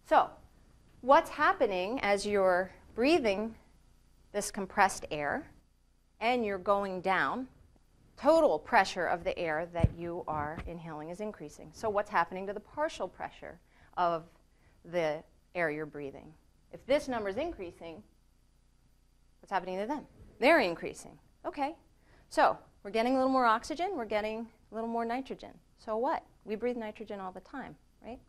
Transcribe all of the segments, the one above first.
So what's happening as you're breathing this compressed air and you're going down, total pressure of the air that you are inhaling is increasing. So what's happening to the partial pressure of the air you're breathing? If this number is increasing, what's happening to them? They're increasing. Okay, so we're getting a little more oxygen, we're getting a little more nitrogen. So what? We breathe nitrogen all the time, right?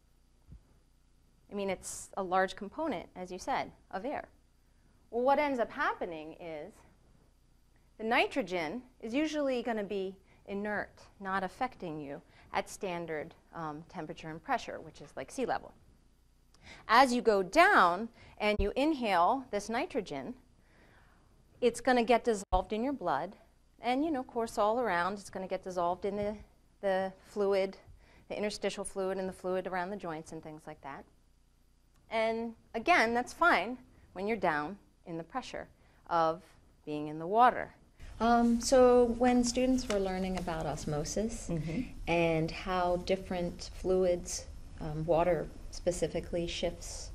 I mean, it's a large component, as you said, of air. Well, what ends up happening is the nitrogen is usually going to be inert, not affecting you at standard temperature and pressure, which is like sea level. As you go down and you inhale this nitrogen, it's going to get dissolved in your blood and, you know, course all around. It's going to get dissolved in the fluid, the interstitial fluid and the fluid around the joints and things like that. And again, that's fine when you're down in the pressure of being in the water. So when students were learning about osmosis and how different fluids, water specifically, shifts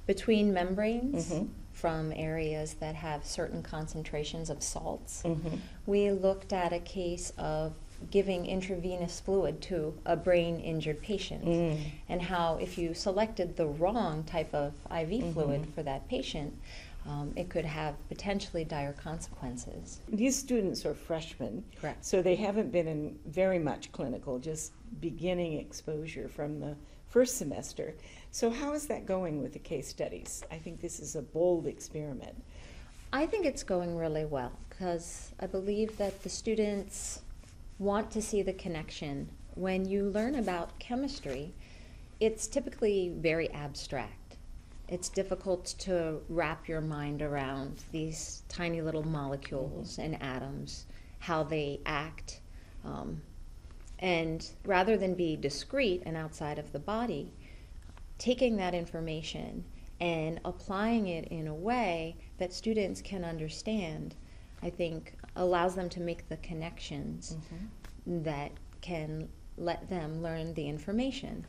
between membranes from areas that have certain concentrations of salts, we looked at a case of giving intravenous fluid to a brain-injured patient and how if you selected the wrong type of IV fluid for that patient, it could have potentially dire consequences. These students are freshmen, Correct. So they haven't been in very much clinical, just beginning exposure from the first semester. So how is that going with the case studies? I think this is a bold experiment. I think it's going really well because I believe that the students want to see the connection. When you learn about chemistry, it's typically very abstract. It's difficult to wrap your mind around these tiny little molecules and atoms, how they act. And rather than be discrete and outside of the body, taking that information and applying it in a way that students can understand, I think allows them to make the connections that can let them learn the information.